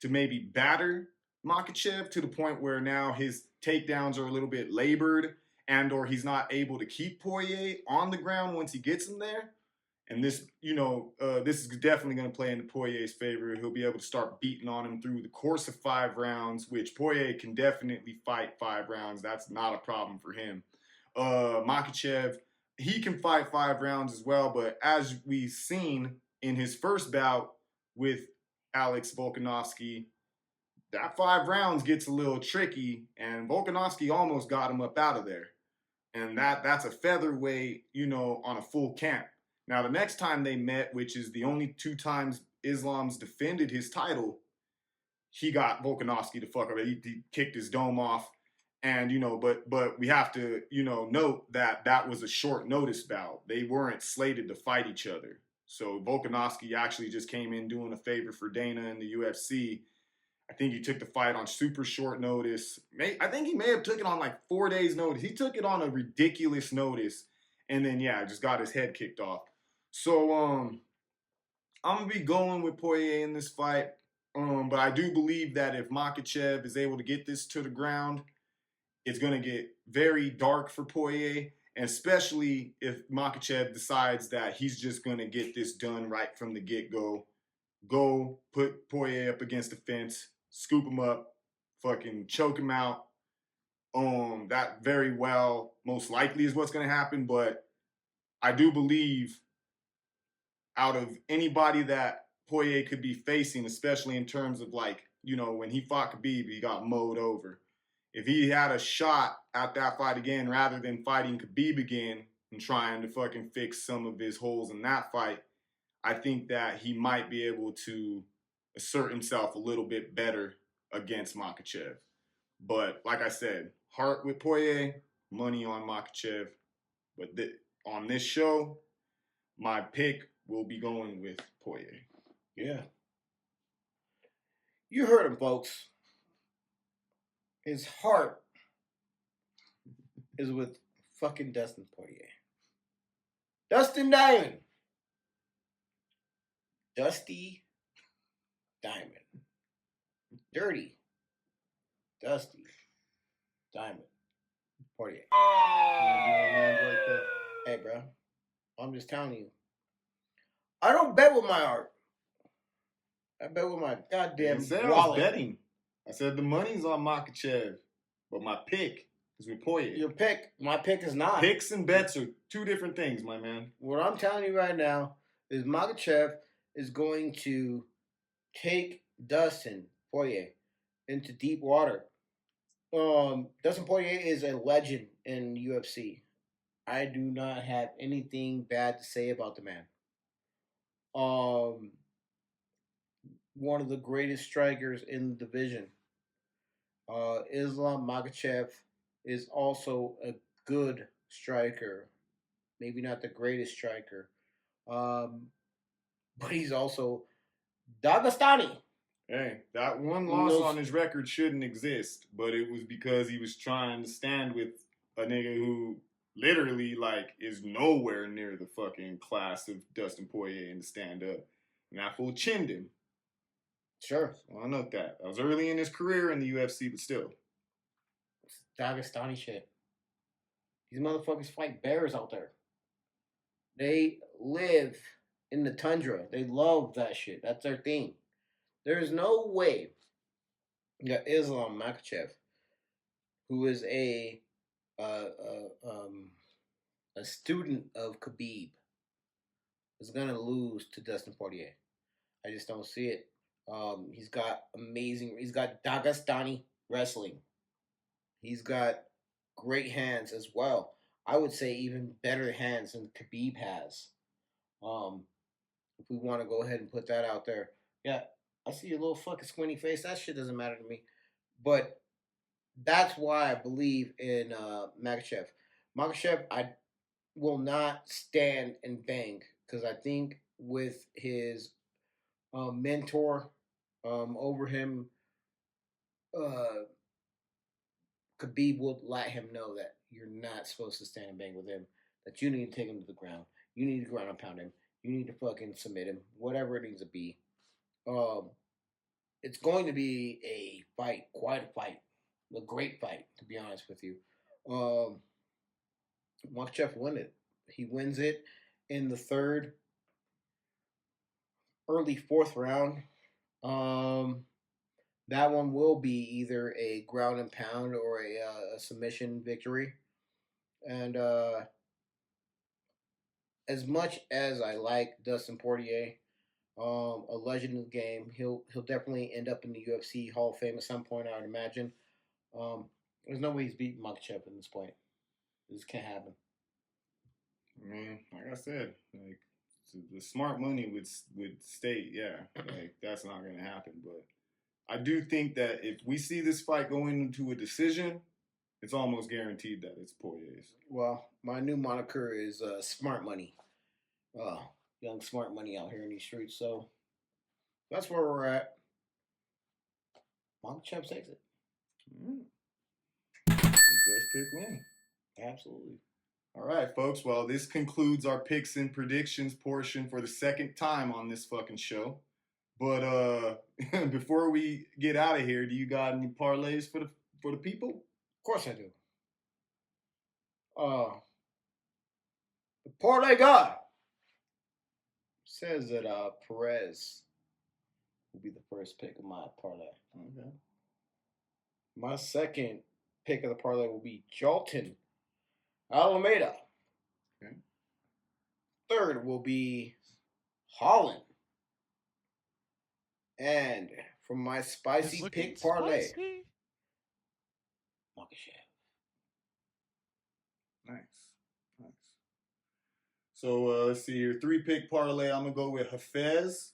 Speaker 1: to maybe batter Makhachev to the point where now his takedowns are a little bit labored and or he's not able to keep Poirier on the ground once he gets him there, and this, this is definitely going to play into Poirier's favor. He'll be able to start beating on him through the course of 5 rounds, which Poirier can definitely fight 5 rounds. That's not a problem for him. Makhachev, he can fight 5 rounds as well, but as we've seen in his first bout with Alex Volkanovski, that 5 rounds gets a little tricky, and Volkanovski almost got him up out of there. And that's a featherweight, on a full camp. Now, the next time they met, which is the only 2 times Islam's defended his title, he got Volkanovski to fuck up. He kicked his dome off. And, but we have to, note that was a short notice bout. They weren't slated to fight each other. So Volkanovski actually just came in doing a favor for Dana in the UFC. I think he took the fight on super short notice. I think he may have took it on like 4 days notice. He took it on a ridiculous notice. And then, just got his head kicked off. So, I'm going to be going with Poirier in this fight. But I do believe that if Makhachev is able to get this to the ground, it's going to get very dark for Poirier, and especially if Makhachev decides that he's just going to get this done right from the get-go. Go put Poirier up against the fence, scoop him up, fucking choke him out. That very well most likely is what's going to happen, but I do believe out of anybody that Poirier could be facing, especially in terms of like when he fought Khabib, he got mowed over. If he had a shot at that fight again, rather than fighting Khabib again and trying to fucking fix some of his holes in that fight, I think that he might be able to assert himself a little bit better against Makhachev. But like I said, heart with Poirier, money on Makhachev. But on this show, my pick will be going with Poirier.
Speaker 2: Yeah. You heard him, folks. His heart is with fucking Dustin Poirier. Dustin Diamond. Dusty Diamond. Dirty. Dusty Diamond. Poirier. Hey, bro. I'm just telling you. I don't bet with my heart. I bet with my goddamn
Speaker 1: wallet. I was betting. I said the money's on Makhachev, but my pick is with Poirier.
Speaker 2: Your pick. My pick is not.
Speaker 1: Picks and bets are two different things, my man.
Speaker 2: What I'm telling you right now is Makhachev is going to take Dustin Poirier into deep water. Dustin Poirier is a legend in UFC. I do not have anything bad to say about the man. One of the greatest strikers in the division. Islam Makhachev is also a good striker. Maybe not the greatest striker. But he's also Dagestani.
Speaker 1: Hey, that one loss on his record shouldn't exist, but it was because he was trying to stand with a nigga who literally, is nowhere near the fucking class of Dustin Poirier in the stand-up. And that fool chinned him.
Speaker 2: Sure.
Speaker 1: So I'll note that. That was early in his career in the UFC, but still.
Speaker 2: It's Dagestani shit. These motherfuckers fight bears out there. They live in the tundra. They love that shit. That's their thing. There's no way that Islam Makhachev, who is a student of Khabib, is gonna lose to Dustin Poirier. I just don't see it. He's got Dagestani wrestling. He's got great hands as well. I would say even better hands than Khabib has. If we want to go ahead and put that out there. Yeah, I see your little fucking squinty face. That shit doesn't matter to me. But that's why I believe in Makhachev. Makhachev, I will not stand and bang because I think with his mentor over him, Khabib will let him know that you're not supposed to stand and bang with him, that you need to take him to the ground. You need to ground and pound him. You need to fucking submit him, whatever it needs to be. It's going to be a fight, quite a fight, a great fight, to be honest with you. Makhachev won it. He wins it in the third, early fourth round. That one will be either a ground and pound or a submission victory. And as much as I like Dustin Poirier, a legend in the game, he'll definitely end up in the UFC Hall of Fame at some point, I would imagine. There's no way he's beating Makhachev at this point. This can't happen.
Speaker 1: I mean, like I said, the smart money would state, that's not going to happen. But I do think that if we see this fight going into a decision, it's almost guaranteed that it's Poirier's.
Speaker 2: Well, my new moniker is Smart Money. Young smart money out here in these streets. So that's where we're at. Makhachev takes it.
Speaker 1: Best pick win.
Speaker 2: Absolutely.
Speaker 1: All right, folks. Well, this concludes our picks and predictions portion for the second time on this fucking show. But before we get out of here, do you got any parlays for the people?
Speaker 2: Of course I do. The parlay god says that Perez will be the first pick of my parlay.
Speaker 1: Okay.
Speaker 2: My second pick of the parlay will be Jailton Almeida.
Speaker 1: Okay.
Speaker 2: Third will be Holland. And from my spicy pick parlay. Makhachev.
Speaker 1: Nice. So let's see here. 3-pick parlay. I'm gonna go with Hafez,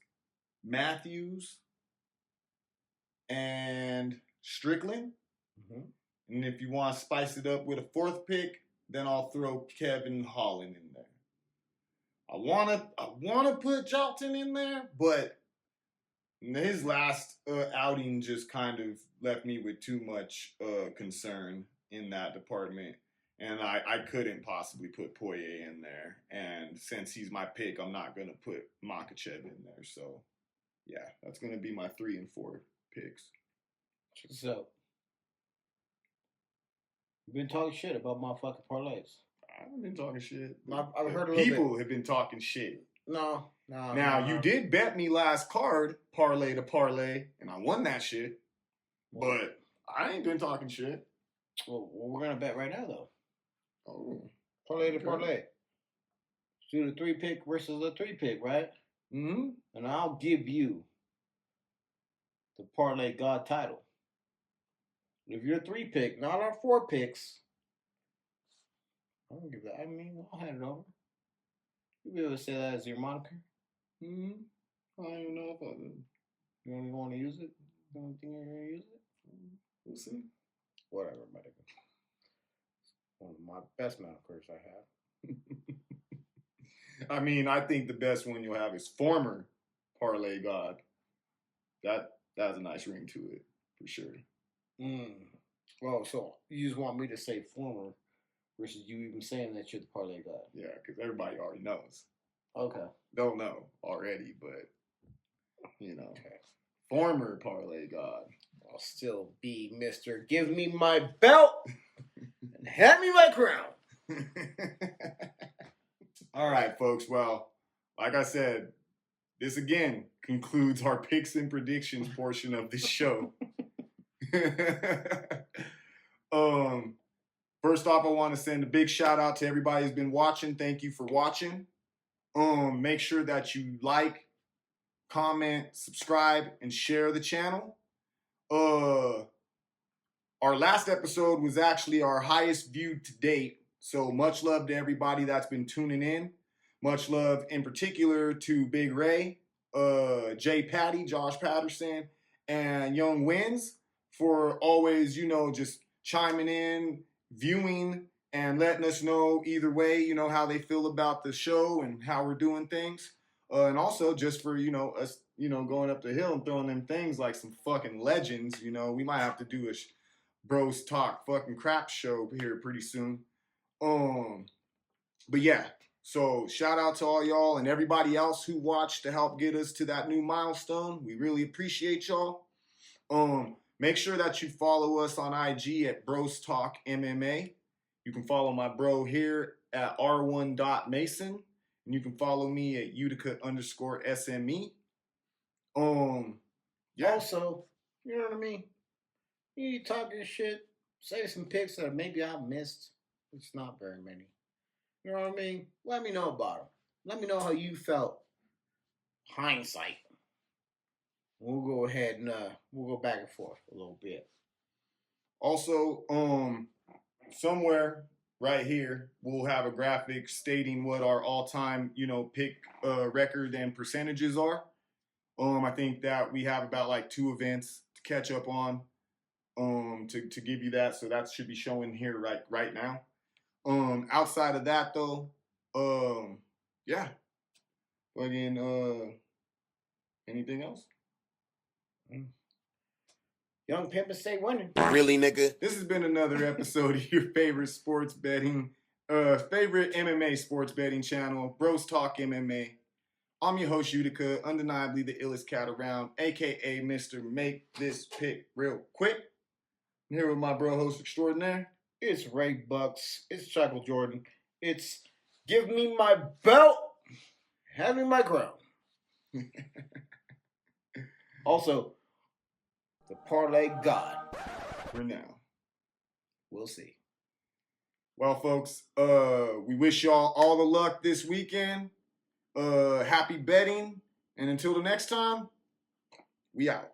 Speaker 1: Matthews, and Strickland.
Speaker 2: Mm-hmm.
Speaker 1: And if you want to spice it up with a 4th pick, then I'll throw Kevin Holland in there. I wanna put Jailton in there, but his last outing just kind of left me with too much concern in that department. And I couldn't possibly put Poirier in there. And since he's my pick, I'm not going to put Makhachev in there. So, yeah, that's going to be my 3 and 4 picks.
Speaker 2: So, you've been talking shit about my fucking parlays.
Speaker 1: I haven't been talking shit.
Speaker 2: I've heard a little
Speaker 1: People
Speaker 2: bit.
Speaker 1: have been talking shit.
Speaker 2: No.
Speaker 1: Now, you did bet me last card, parlay to parlay, and I won that shit. But I ain't been talking shit.
Speaker 2: Well, we're going to bet right now, though.
Speaker 1: Oh.
Speaker 2: Parlay to parlay. Do the 3-pick versus a 3-pick, right?
Speaker 1: Mm-hmm.
Speaker 2: And I'll give you the Parlay God title. If you're a 3-pick, not our 4 picks, I don't give that. I mean, I'll hand it over. You'll be able to say that as your moniker.
Speaker 1: Mm-hmm. I don't even know if I do.
Speaker 2: You don't even want to use it? You don't think you're going to use it?
Speaker 1: We'll see.
Speaker 2: Whatever, buddy. One of my best monikers I have.
Speaker 1: I mean, I think the best one you'll have is former Parlay God. That has a nice ring to it, for sure.
Speaker 2: Well, so you just want me to say former versus you even saying that you're the Parlay God.
Speaker 1: Yeah, because everybody already knows.
Speaker 2: Okay.
Speaker 1: Don't know already, but, you know.
Speaker 2: Okay.
Speaker 1: Former Parlay God.
Speaker 2: I'll still be Mr. Give me my belt and hand me my crown.
Speaker 1: All right, folks. Well, like I said, this again concludes our picks and predictions portion of this show. First off, I want to send a big shout out to everybody who's been watching. Thank you for watching. Make sure that you like, comment, subscribe, and share the channel. Our last episode was actually our highest viewed to date. So much love to everybody that's been tuning in. Much love in particular to Big Ray, Jay Patty, Josh Patterson, and Young Wins for always, just chiming in, viewing, and letting us know either way, how they feel about the show and how we're doing things. And also just for, us, going up the hill and throwing them things like some fucking legends, we might have to do a Bros Talk fucking crap show here pretty soon. But yeah, so shout out to all y'all and everybody else who watched to help get us to that new milestone. We really appreciate y'all. Make sure that you follow us on IG at Bros Talk MMA. You can follow my bro here at r1.mason. And you can follow me at Utica_SME. Yeah.
Speaker 2: Also, you know what I mean? You talk your shit, say some picks that maybe I missed. It's not very many. You know what I mean? Let me know about them. Let me know how you felt. Hindsight. We'll go ahead and we'll go back and forth a little bit.
Speaker 1: Also, somewhere right here, we'll have a graphic stating what our all-time, pick record and percentages are. I think that we have about like 2 events to catch up on, to give you that. So that should be showing here right now. Outside of that though, yeah. Again, anything else?
Speaker 2: Young Pimpin' stay winning.
Speaker 3: Really, nigga?
Speaker 1: This has been another episode of your favorite sports betting, favorite MMA sports betting channel, Bros Talk MMA. I'm your host, Utica, undeniably the illest cat around, a.k.a. Mr. Make This Pick Real Quick. I'm here with my bro host extraordinaire.
Speaker 2: It's Ray Bucks. It's Chuckle Jordan. It's give me my belt, hand me my crown. Also, the Parlay God.
Speaker 1: For now.
Speaker 2: We'll see.
Speaker 1: Well, folks, we wish y'all all the luck this weekend. Happy betting. And until the next time, we out.